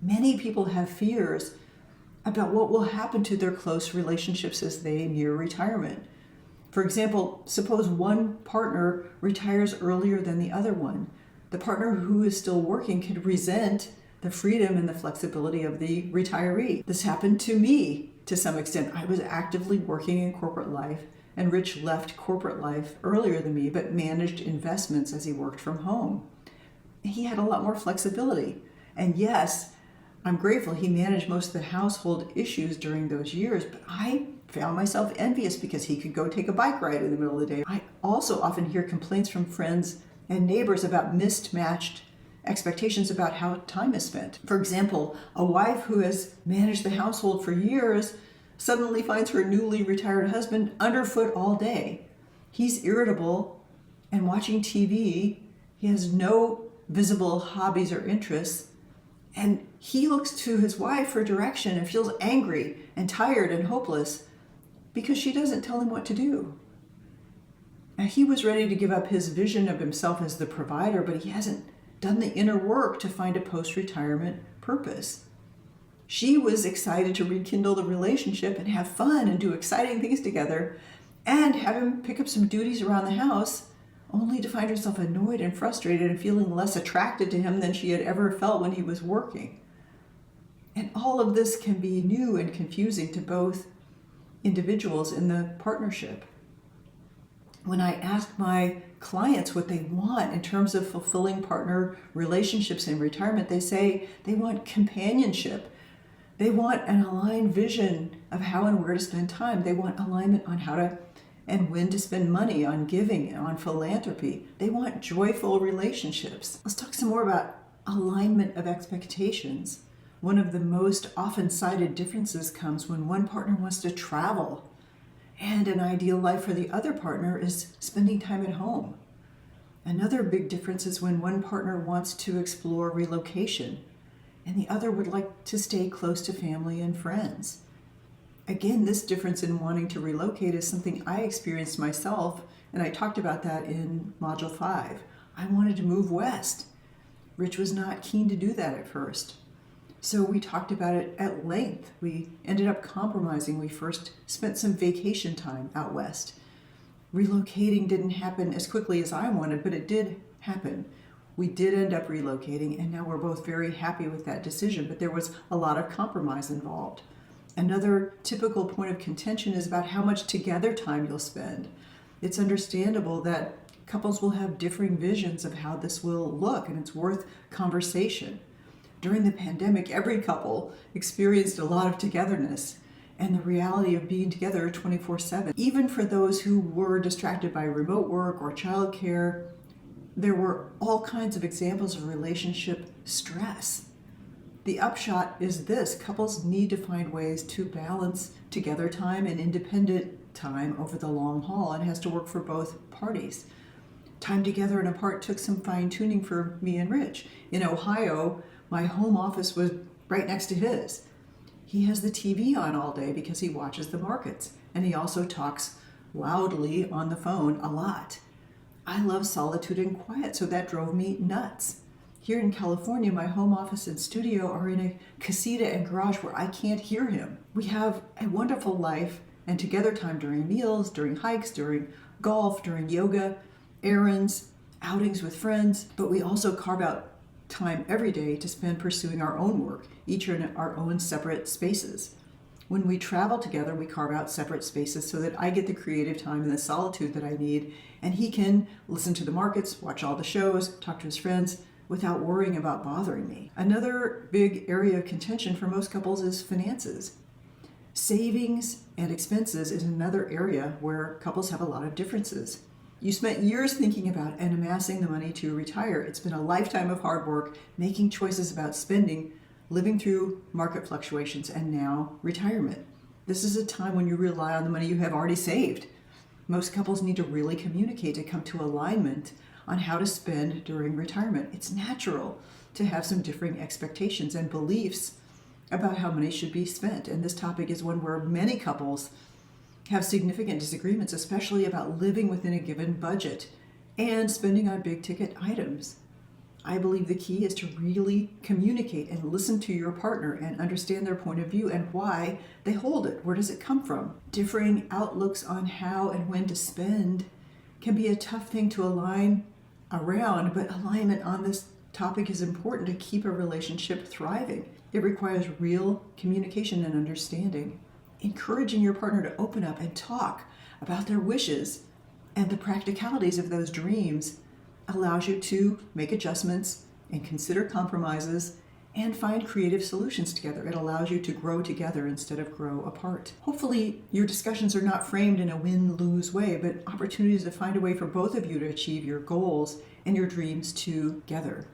Many people have fears about what will happen to their close relationships as they near retirement. For example, suppose one partner retires earlier than the other one. The partner who is still working could resent the freedom and the flexibility of the retiree. This happened to me to some extent. I was actively working in corporate life, and Rich left corporate life earlier than me, but managed investments as he worked from home. He had a lot more flexibility. And yes, I'm grateful he managed most of the household issues during those years, but I found myself envious because he could go take a bike ride in the middle of the day. I also often hear complaints from friends and neighbors about mismatched expectations about how time is spent. For example, a wife who has managed the household for years suddenly finds her newly retired husband underfoot all day. He's irritable and watching TV. He has no visible hobbies or interests. And he looks to his wife for direction and feels angry and tired and hopeless because she doesn't tell him what to do. Now, he was ready to give up his vision of himself as the provider, but he hasn't done the inner work to find a post-retirement purpose. She was excited to rekindle the relationship and have fun and do exciting things together and have him pick up some duties around the house, only to find herself annoyed and frustrated and feeling less attracted to him than she had ever felt when he was working. And all of this can be new and confusing to both individuals in the partnership. When I ask my clients what they want in terms of fulfilling partner relationships in retirement, they say they want companionship. They want an aligned vision of how and where to spend time. They want alignment on how to and when to spend money, on giving, on philanthropy. They want joyful relationships. Let's talk some more about alignment of expectations. One of the most often cited differences comes when one partner wants to travel, and an ideal life for the other partner is spending time at home. Another big difference is when one partner wants to explore relocation, and the other would like to stay close to family and friends. Again, this difference in wanting to relocate is something I experienced myself, and I talked about that in Module 5. I wanted to move west. Rich was not keen to do that at first. So we talked about it at length. We ended up compromising. We first spent some vacation time out west. Relocating didn't happen as quickly as I wanted, but it did happen. We did end up relocating, and now we're both very happy with that decision, but there was a lot of compromise involved. Another typical point of contention is about how much together time you'll spend. It's understandable that couples will have differing visions of how this will look, and it's worth conversation. During the pandemic, every couple experienced a lot of togetherness and the reality of being together 24/7. Even for those who were distracted by remote work or childcare, there were all kinds of examples of relationship stress. The upshot is this: couples need to find ways to balance together time and independent time over the long haul, and it has to work for both parties. Time together and apart took some fine-tuning for me and Rich. In Ohio, my home office was right next to his. He has the TV on all day because he watches the markets, and he also talks loudly on the phone a lot. I love solitude and quiet, so that drove me nuts. Here in California, my home office and studio are in a casita and garage where I can't hear him. We have a wonderful life and together time during meals, during hikes, during golf, during yoga, errands, outings with friends, but we also carve out time every day to spend pursuing our own work, each in our own separate spaces. When we travel together, we carve out separate spaces so that I get the creative time and the solitude that I need, and he can listen to the markets, watch all the shows, talk to his friends, without worrying about bothering me. Another big area of contention for most couples is finances. Savings and expenses is another area where couples have a lot of differences. You spent years thinking about and amassing the money to retire. It's been a lifetime of hard work, making choices about spending, living through market fluctuations, and now retirement. This is a time when you rely on the money you have already saved. Most couples need to really communicate to come to alignment on how to spend during retirement. It's natural to have some differing expectations and beliefs about how money should be spent. And this topic is one where many couples have significant disagreements, especially about living within a given budget and spending on big ticket items. I believe the key is to really communicate and listen to your partner and understand their point of view and why they hold it. Where does it come from? Differing outlooks on how and when to spend can be a tough thing to align around, but alignment on this topic is important to keep a relationship thriving. It requires real communication and understanding. Encouraging your partner to open up and talk about their wishes and the practicalities of those dreams allows you to make adjustments and consider compromises and find creative solutions together. It allows you to grow together instead of grow apart. Hopefully, your discussions are not framed in a win-lose way, but opportunities to find a way for both of you to achieve your goals and your dreams together.